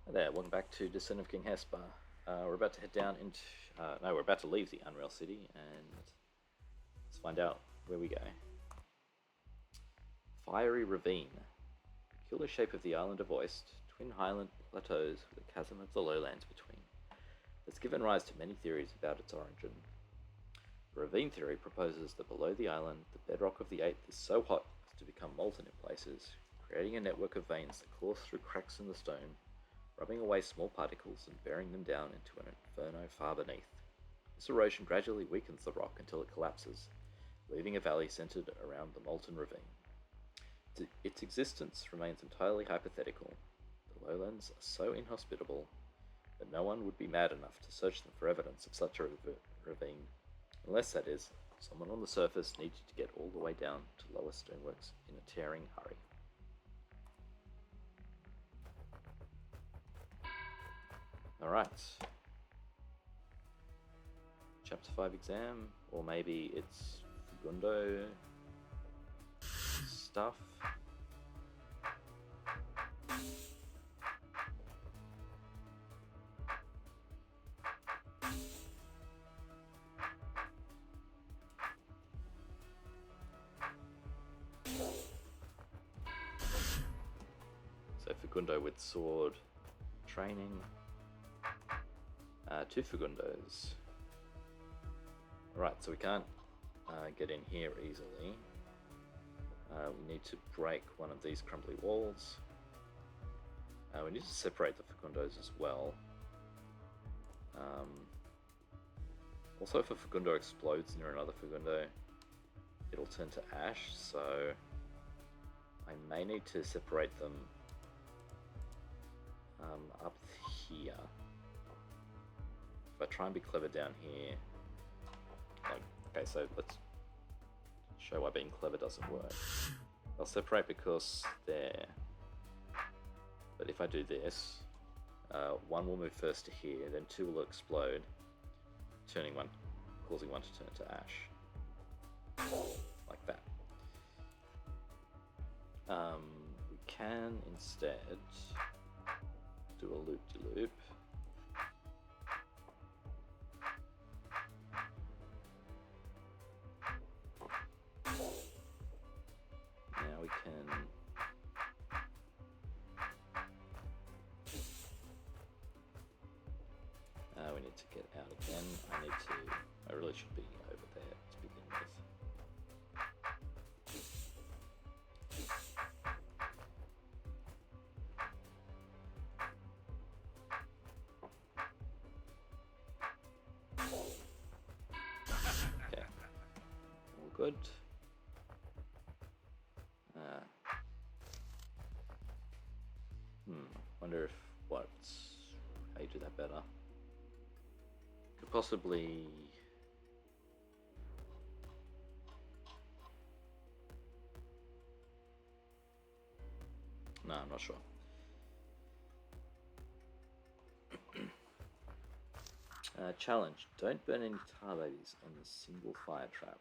Hi there, welcome back to Descent of King Hesper. We're about to head down into... no, we're about to leave the Unreal City, and let's find out where we go. Fiery Ravine. The peculiar shape of the island are voiced, twin highland plateaus with a chasm of the lowlands between. It's given rise to many theories about its origin. The Ravine theory proposes that below the island, the bedrock of the 8th is so hot as to become molten in places, creating a network of veins that course through cracks in the stone, rubbing away small particles and bearing them down into an inferno far beneath. This erosion gradually weakens the rock until it collapses, leaving a valley centered around the molten ravine. Its existence remains entirely hypothetical. The lowlands are so inhospitable that no one would be mad enough to search them for evidence of such a ravine, unless, that is, someone on the surface needed to get all the way down to lower stoneworks in a tearing hurry. Alright. Chapter 5 exam, or maybe it's Fugundo stuff. So Fugundo with sword training. 2 Fugundos. Right, so we can't get in here easily. We need to break one of these crumbly walls. We need to separate the Fugundos as well. Also, if a Fugundo explodes near another Fugundo, it'll turn to ash, so I may need to separate them up here. If I try and be clever down here, okay, so let's show why being clever doesn't work. I'll separate because there, but if I do this, one will move first to here, then 2 will explode, causing one to turn to ash, like that. We can instead do a loop-de-loop. Now we can we need to get out again. I really should be over there to begin with. Okay, all good. Wonder if how you do that better. Could possibly no, I'm not sure. Challenge: don't burn any tar babies on the single fire trap,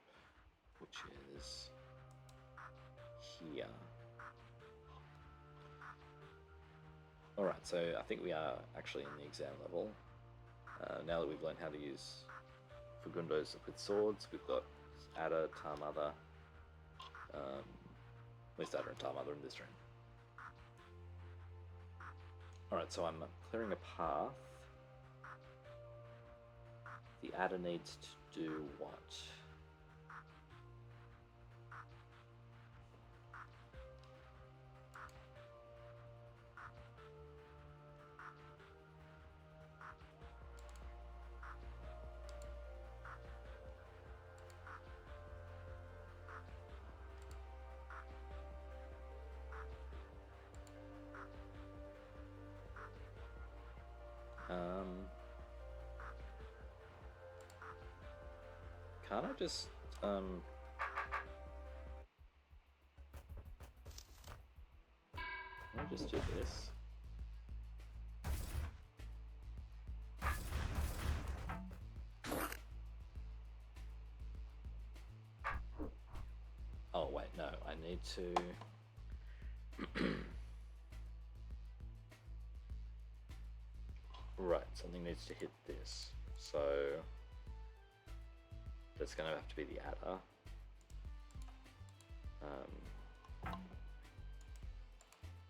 which is here. Alright, so I think we are actually in the exam level. Now that we've learned how to use Fugundos with swords, we've got Ada, Tarmother, at least Ada and Tarmother in this room. Alright, so I'm clearing a path. The Ada needs to do what? Can't I just, can I just do this? Oh wait, no, I need to Right, something needs to hit this. So that's going to have to be the adder.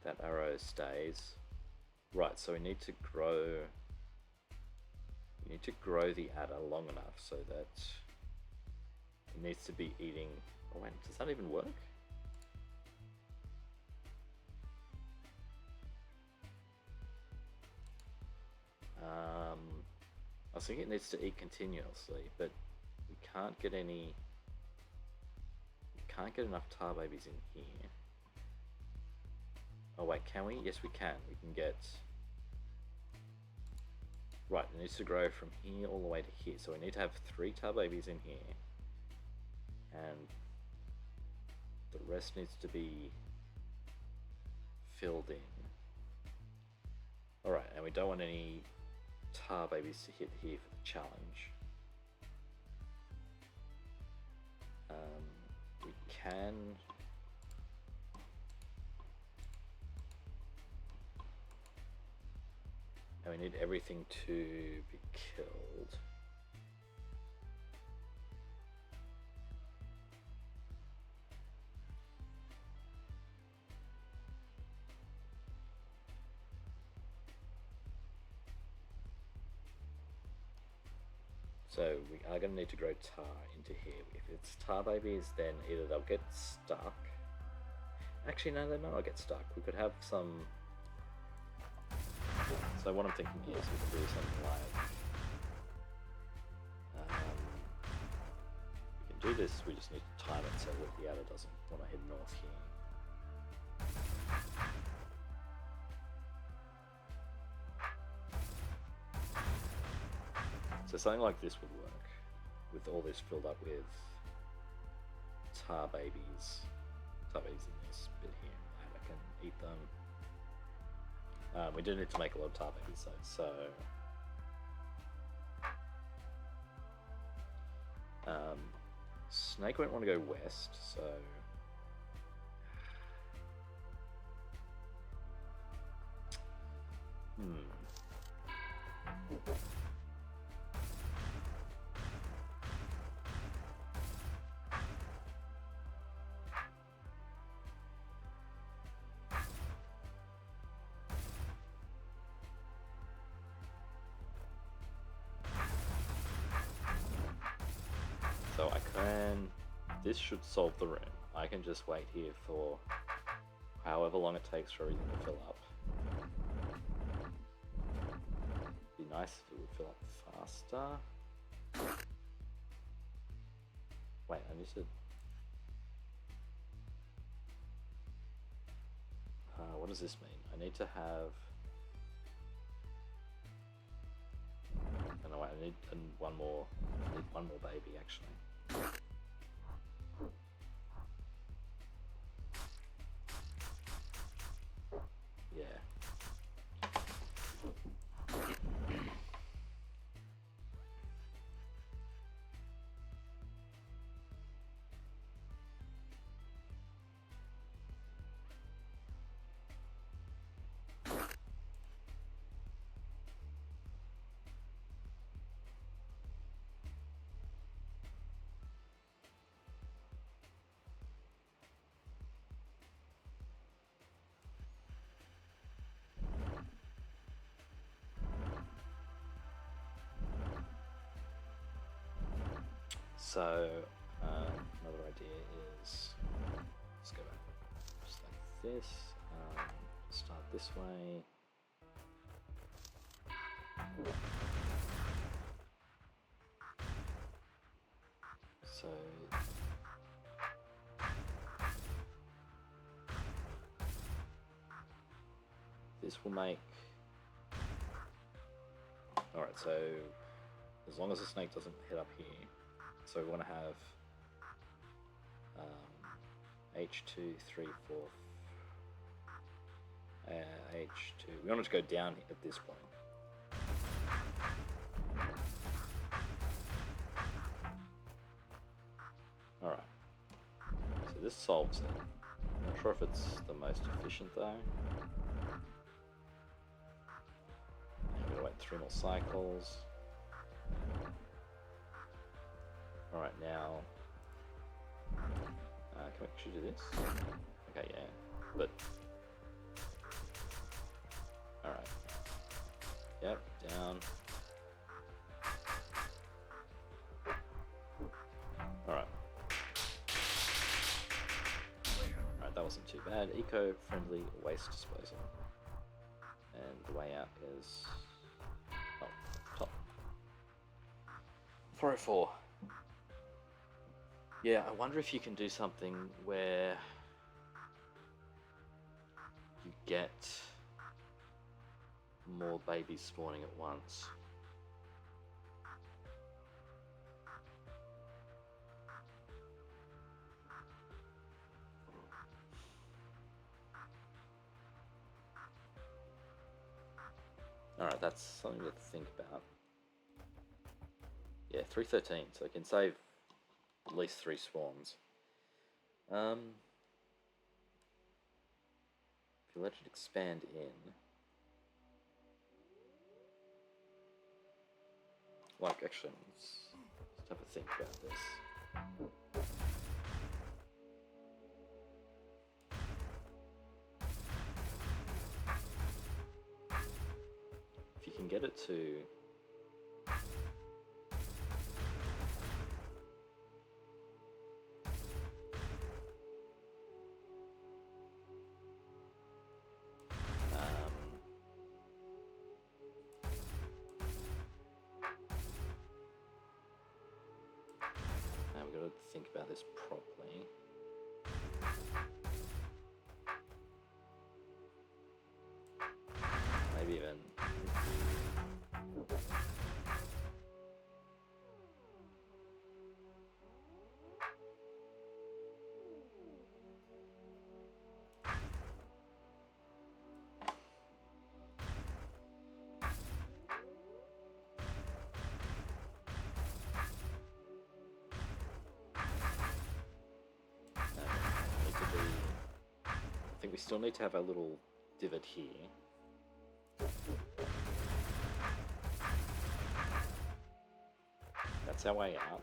That arrow stays. Right, so we need to grow the adder long enough so that it needs to be eating. Oh wait, does that even work? I was thinking it needs to eat continuously, but we can't get any. We can't get enough tar babies in here. Oh wait, can we? Yes, we can. We can get. Right, it needs to grow from here all the way to here. So we need to have 3 tar babies in here, and the rest needs to be filled in. All right, and we don't want any tar babies to hit here for the challenge. We can. And we need everything to be killed. So we are going to need to grow tar into here. If it's tar babies, then either they'll get stuck. Actually, no, they might not get stuck. We could have some. So what I'm thinking is we can do something like. We can do this. We just need to time it so that the adder doesn't want to head north here. So something like this would work, with all this filled up with tar babies in this bit here, and I can eat them. We do need to make a lot of tar babies though, so Snake won't want to go west, so So I can. This should solve the room. I can just wait here for however long it takes for everything to fill up. It'd be nice if it would fill up faster. Wait, I need to. What does this mean? I need to have. No, wait, I need one more. I need one more baby actually. Yeah. So another idea is, let's go back just like this, start this way. So this will make, alright, so as long as the snake doesn't head up here, so we want to have H2, 3, 4, H2. We want it to go down at this point. Alright. So this solves it. I'm not sure if it's the most efficient though. I'm going to wait 3 more cycles. Alright, now... can we actually do this? Okay, yeah. But... Alright. Yep, down. Alright. Alright, that wasn't too bad. Eco-friendly waste disposal. And the way out is... oh, top. 404. Yeah, I wonder if you can do something where you get more babies spawning at once. Alright, that's something to think about. Yeah, 313, so I can save at least 3 spawns. If you let it expand in... like, actually, let's have a think about this. If you can get it to... now we've got to think about this properly. Maybe even... I think we still need to have a little divot here. That's our way out,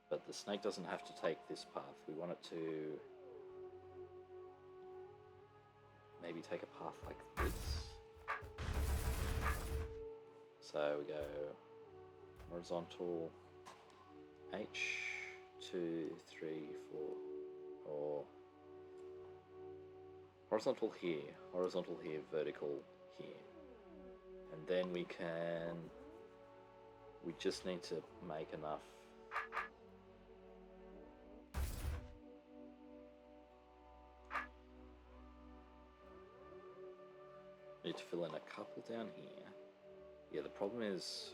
but the snake doesn't have to take this path. We want it to maybe take a path like this. So we go horizontal H, 2, 3, 4, or horizontal here, vertical here. And then we just need to make enough need to fill in a couple down here. Yeah, the problem is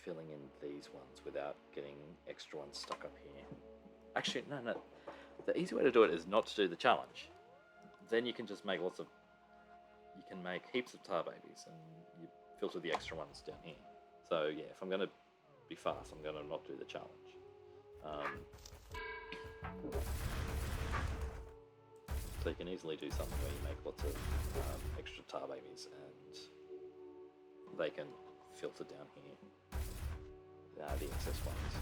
filling in these ones without getting extra ones stuck up here. Actually, no. The easy way to do it is not to do the challenge. Then you can just make you can make heaps of tar babies and you filter the extra ones down here. So yeah, if I'm going to be fast, I'm going to not do the challenge. So you can easily do something where you make lots of extra tar babies and they can filter down here, the excess ones.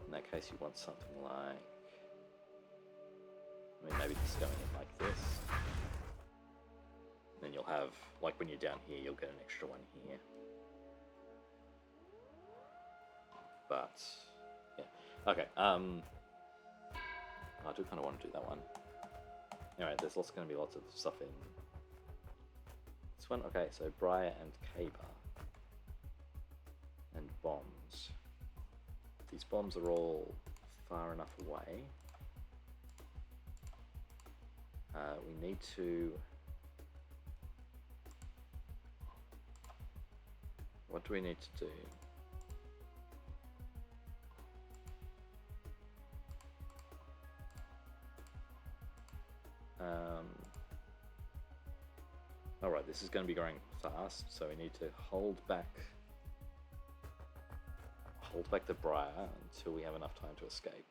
In that case, you want something like, maybe just going in like this. Then you'll have, like when you're down here, you'll get an extra one here. But, yeah. Okay, I do kind of want to do that one. Anyway, there's going to be lots of stuff in this one. Okay, so Briar and Caber. And bombs. These bombs are all far enough away. We need to... what do we need to do? Alright, this is going to be going fast, so we need to hold back hold back the Briar until we have enough time to escape.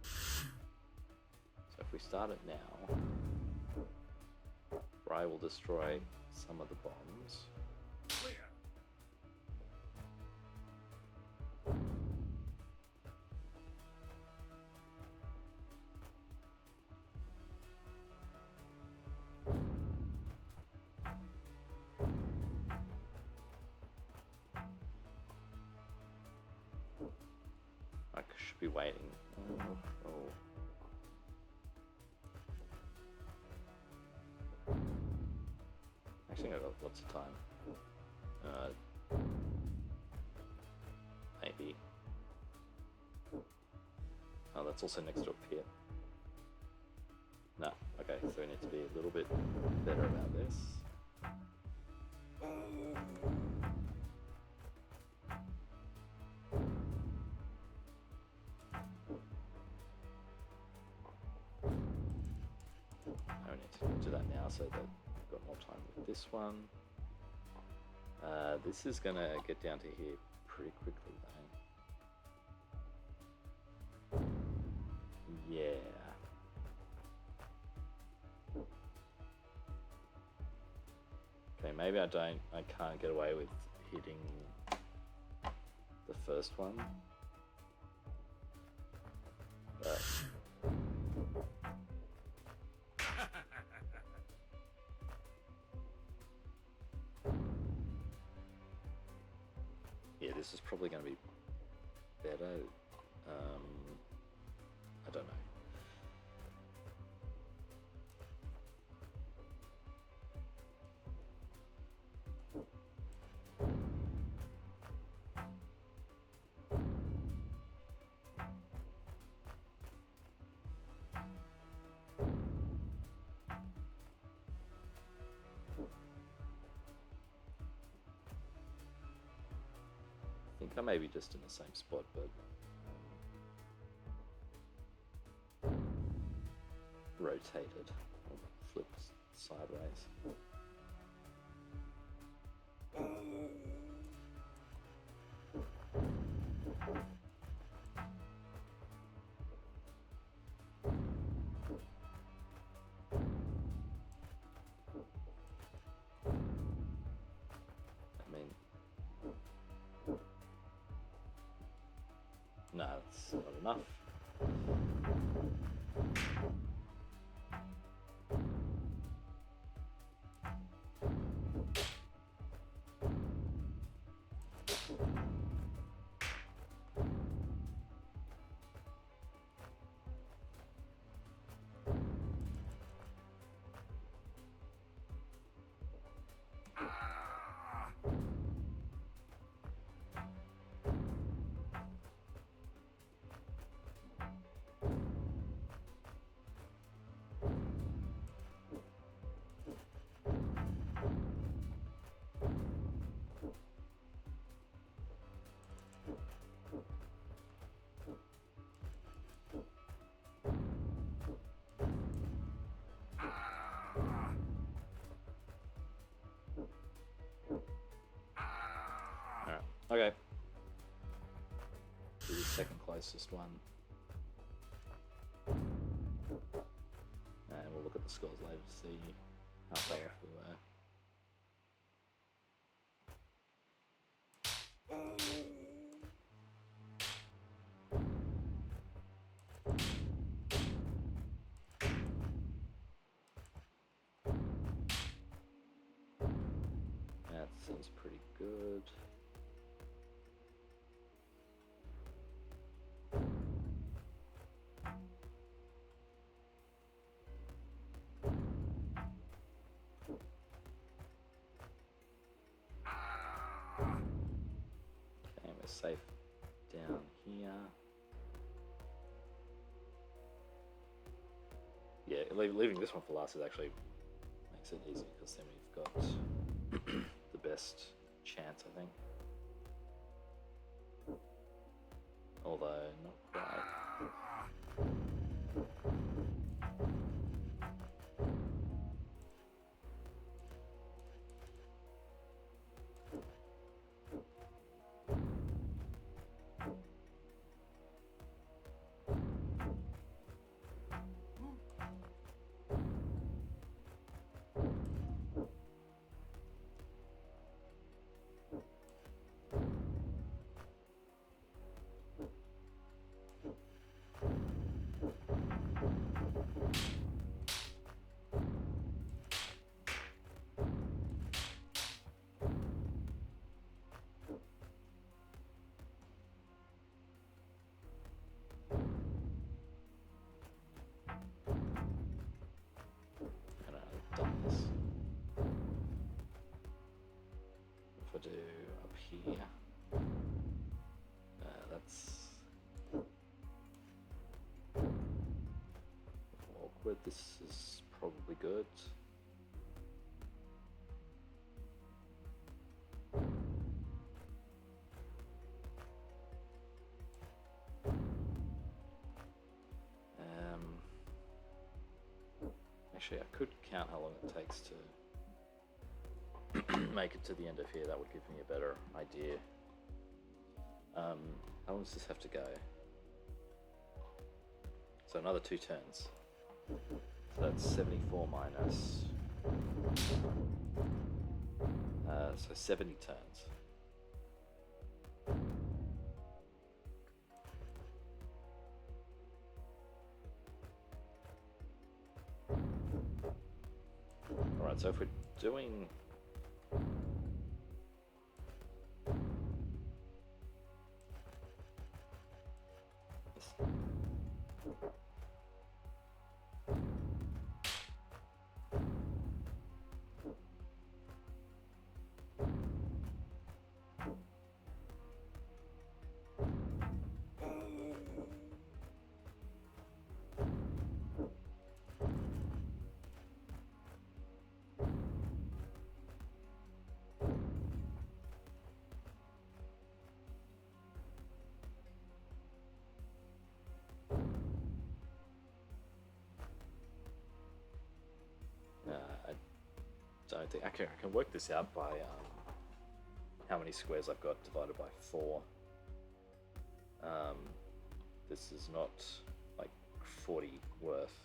So if we start it now, Briar will destroy some of the bombs. I should be waiting. Oh. Actually, I've got lots of time. Maybe. Oh, that's also next to a pit. No. Okay, so we need to be a little bit better about this. I need to do that now so that we've got more time with this one. This is gonna get down to here pretty quickly though. Yeah. Okay, maybe I can't get away with hitting the first one. But yeah, this is probably going to be better. I don't know. I think I may be just in the same spot, but rotated, or flipped sideways. No, that's not enough. Okay. Do the second closest one. And we'll look at the scores later to see how far off we were. That seems pretty good. Safe down here. Yeah, leaving this one for last is actually makes it easy because then we've got the best chance, I think. Although not quite. if I do up here, that's awkward. This is probably good. Actually, I could count how long it takes to make it to the end of here. That would give me a better idea. How long does this have to go? So another 2 turns. So that's 74 minus... so 70 turns. Alright, so if we're doing... I don't think I can work this out by how many squares I've got divided by 4. This is not like 40 worth.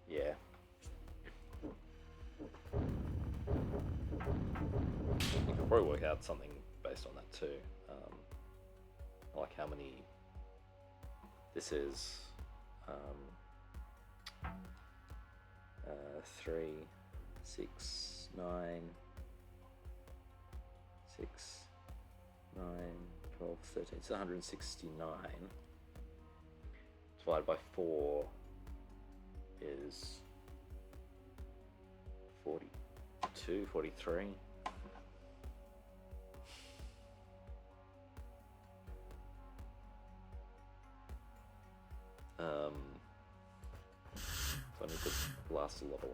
Yeah. You can probably work out something based on that too. Like how many this is. 3, 6, 9, 6, 9, 12, 13. It's 169. Divided by 4 is 42, 43. So I need to blast a lot away.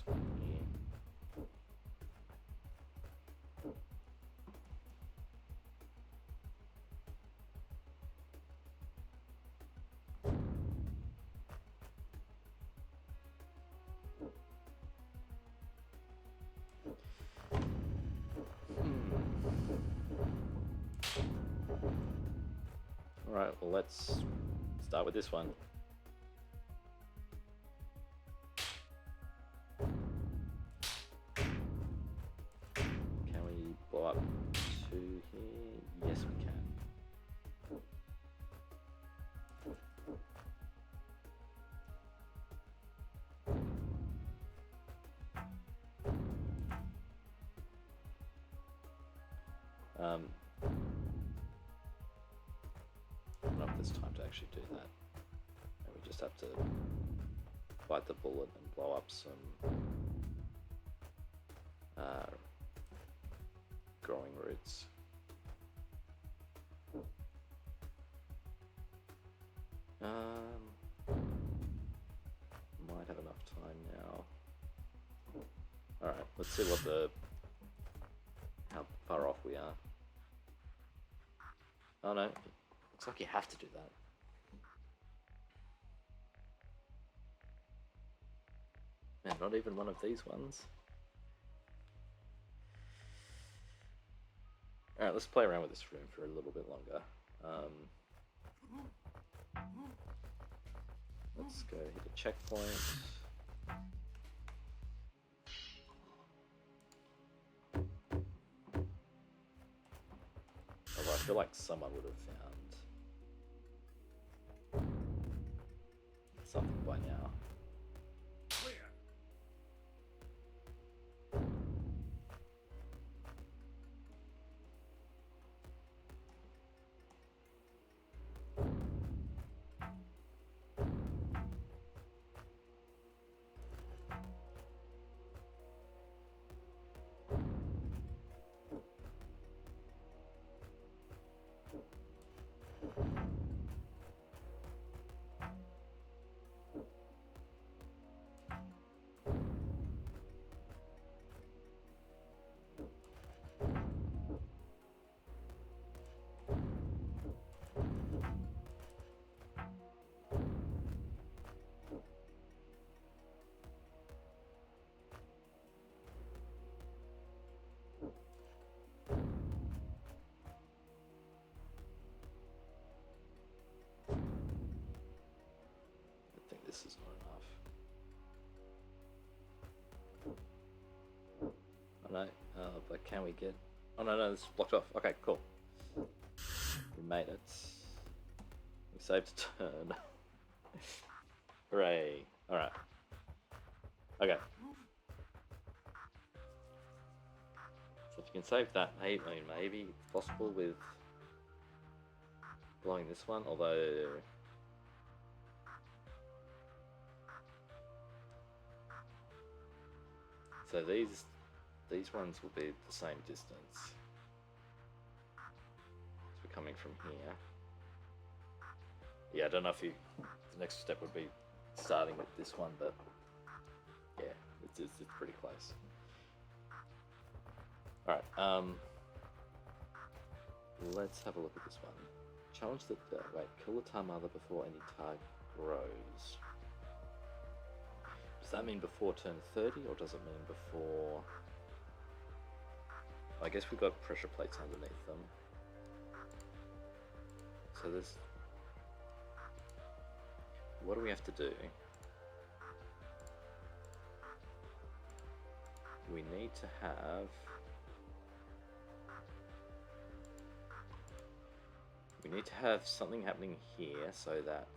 One here. All right, well, let's start with this one. Blow up to here. Yes, we can. Not enough this time to actually do that. And we just have to bite the bullet and blow up some growing roots. Might have enough time now. Alright, let's see how far off we are. Oh no, looks like you have to do that. Man, not even one of these ones. Alright, let's play around with this room for a little bit longer. Let's Let's go hit a checkpoint. Although I feel like someone would have found something by now. This is not enough. Oh no, but can we get... Oh no, this is blocked off. Okay, cool. We made it. We saved a turn. Hooray. Alright. Okay. So if you can save that, maybe it's possible with blowing this one, although... So these ones will be the same distance. So we're coming from here. Yeah, I don't know if the next step would be starting with this one, but yeah, it's pretty close. Alright, let's have a look at this one. Challenge the... wait, kill the tar mother before any tar grows. Does that mean before turn 30, or does it mean before... I guess we've got pressure plates underneath them. So there's... What do we have to do? We need to have... We need to have something happening here so that...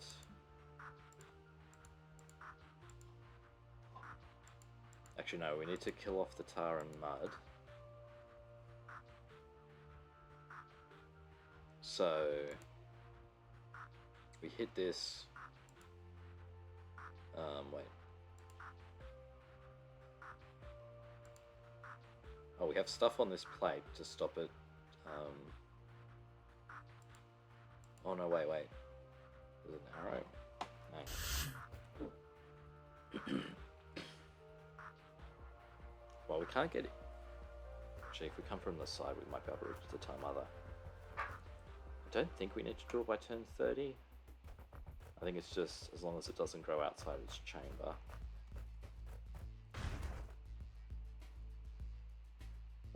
Actually no, we need to kill off the tar and mud. So... We hit this... wait. Oh, we have stuff on this plate to stop it. Oh no, wait. Is it an arrow? Hang on. Well, we can't get it. Actually, if we come from the side, we might be able to reach the tar mother. I don't think we need to draw by turn 30. I think it's just as long as it doesn't grow outside its chamber.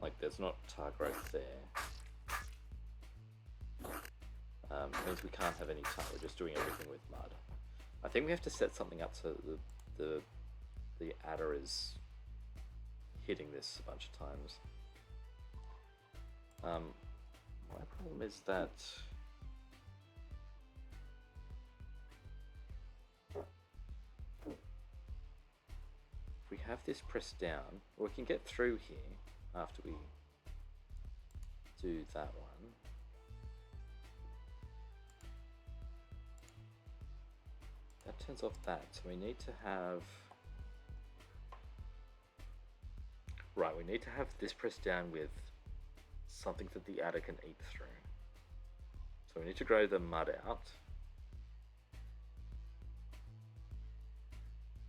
Like, there's not tar growth there. It means we can't have any tar, we're just doing everything with mud. I think we have to set something up so the adder is hitting this a bunch of times. My problem is that if we have this pressed down, or we can get through here after we do that one. That turns off that, so we need to have... Right, we need to have this pressed down with something that the adder can eat through. So we need to grow the mud out.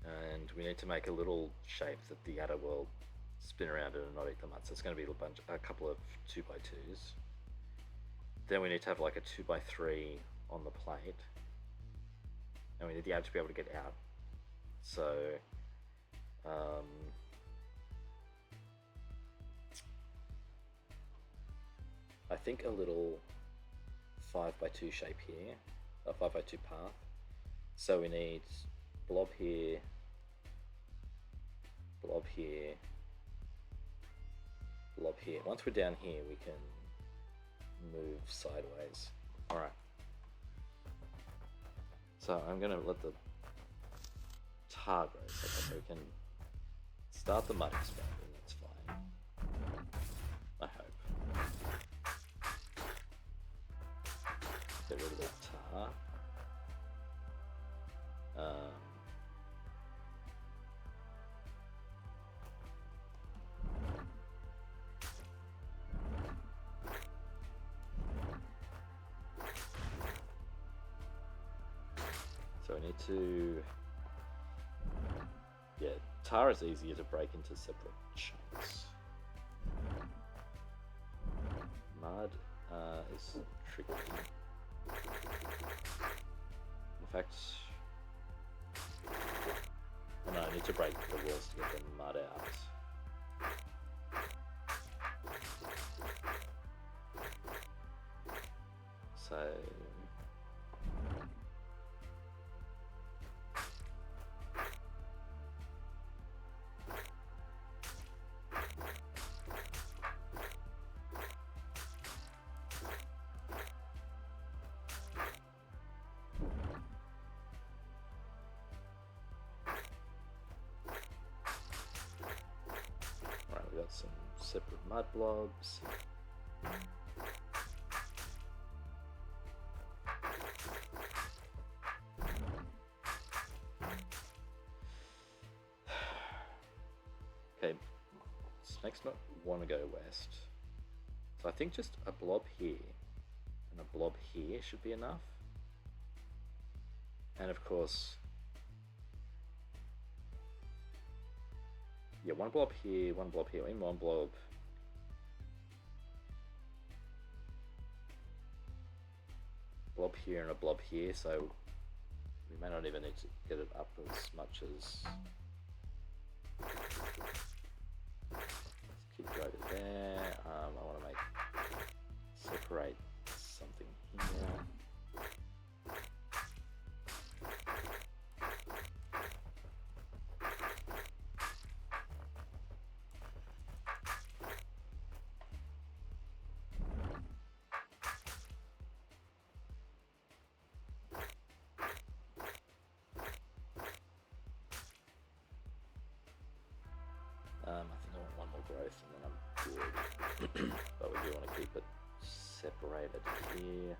And we need to make a little shape that the adder will spin around in and not eat the mud. So it's going to be a couple of 2x2s. Then we need to have like a 2x3 on the plate. And we need the adder to be able to get out. So, I think a little 5x2 shape here, a 5x2 path. So we need blob here, blob here, blob here. Once we're down here, we can move sideways. Alright. So I'm going to let the tar grow so we can start the mud expanding. That's fine. I hope. Get rid of that tar. So we need to, yeah, tar is easier to break into separate chunks. Mud is tricky. In fact, oh no, I need to break the walls to get the mud out. So we got some separate mud blobs. Okay, snakes not want to go west. So I think just a blob here and a blob here should be enough. And of course, yeah, one blob here, and one blob. Blob here and a blob here, so we may not even need to get it up as much as. Let's keep it over there. I want to make separate something here. I think I want one more growth and then I'm good. But we do want to keep it separated here.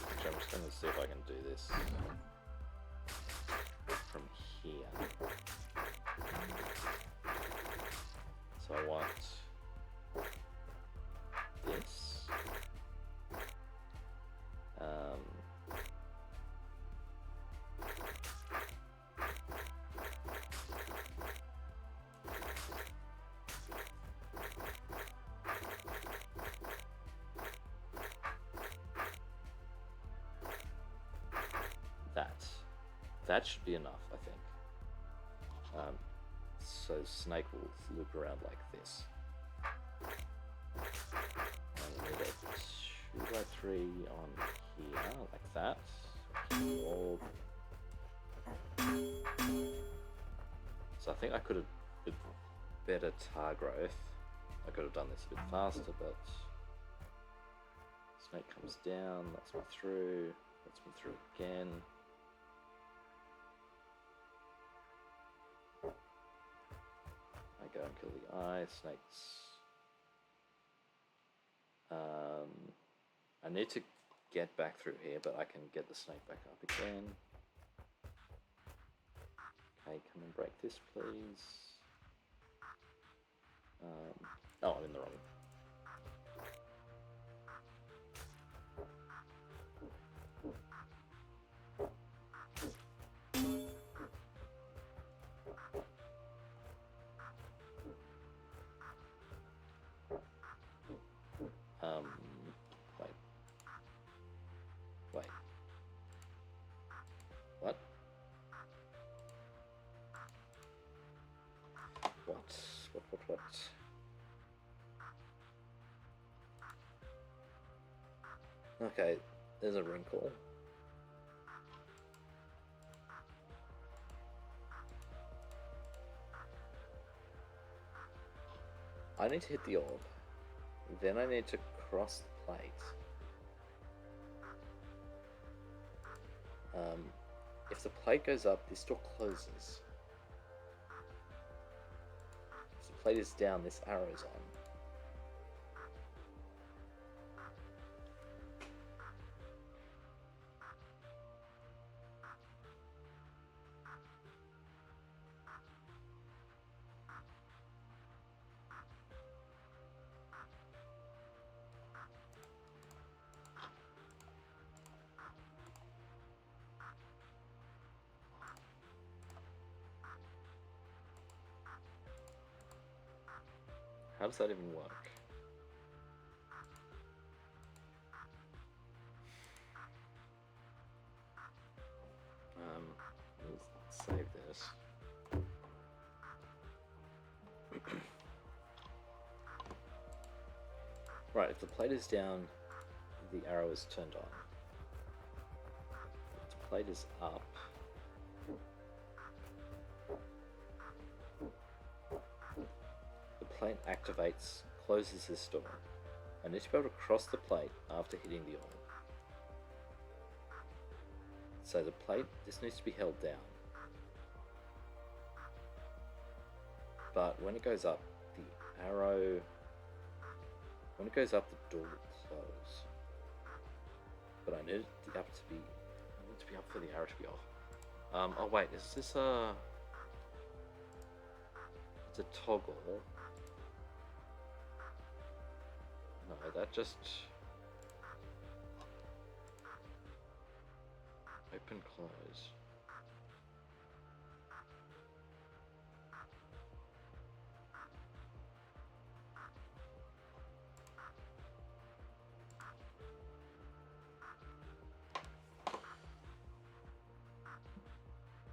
Actually, I'm just going to see if I can do this from here. So I want this. That should be enough, I think. So snake will loop around like this. And we need a 2x3 on here, like that. Orb. So I think I could have, with better tar growth, I could have done this a bit faster, but snake comes down, lets me through again. I go and kill the eye, snakes. I need to get back through here, but I can get the snake back up again. Okay, come and break this, please. Oh, I'm in the wrong. Wait. What? What? Okay, there's a wrinkle. I need to hit the orb. Then I need to cross the plate. If the plate goes up, this door closes. If the plate is down, this arrow's on. How does that even work? Let's save this. Right, if the plate is down, the arrow is turned on. If the plate is up, the plate activates, closes this door. I need to be able to cross the plate after hitting the orb. So the plate, this needs to be held down. But when it goes up, the arrow, when it goes up, the door will close. But I need the up to be, I need to be up for the arrow to be off. Oh wait, is this a, it's a toggle. No, that just open, close.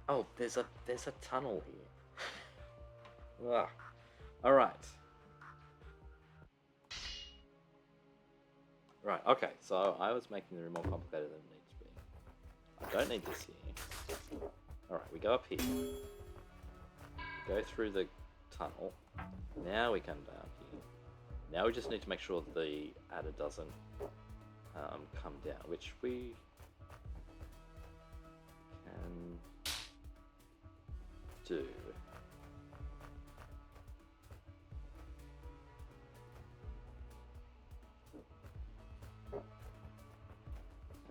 Oh, there's a tunnel here. Ah. All right. Right, okay, so I was making the room more complicated than it needs to be. I don't need this here. Alright, we go up here. We go through the tunnel. Now we come down here. Now we just need to make sure the adder doesn't come down, which we can do.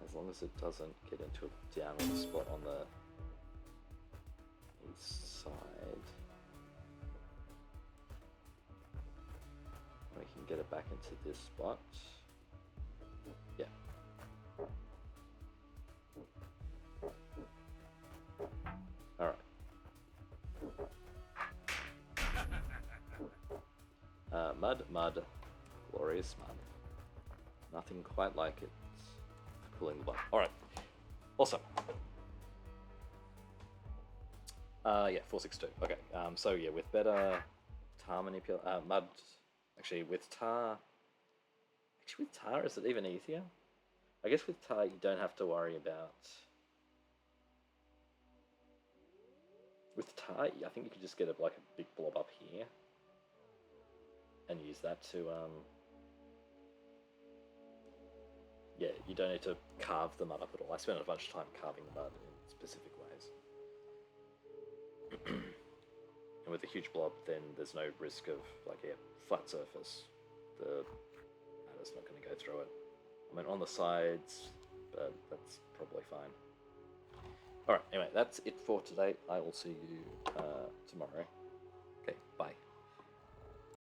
As long as it doesn't get into a downward spot on the east side. We can get it back into this spot. Yeah. Alright. Mud. Glorious mud. Nothing quite like it. Cooling the blood. Alright. Awesome. Yeah, 462. Okay. So yeah, with better tar mud. Actually, with tar. With tar, is it even easier? I guess with tar, you don't have to worry about. With tar, I think you could just get a big blob up here, and use that to yeah, you don't need to carve the mud up at all. I spent a bunch of time carving the mud in specific ways. And with a huge blob, then there's no risk of, flat surface. The adder's not going to go through it. I mean, on the sides, but that's probably fine. Alright, anyway, that's it for today. I will see you tomorrow. Okay, bye.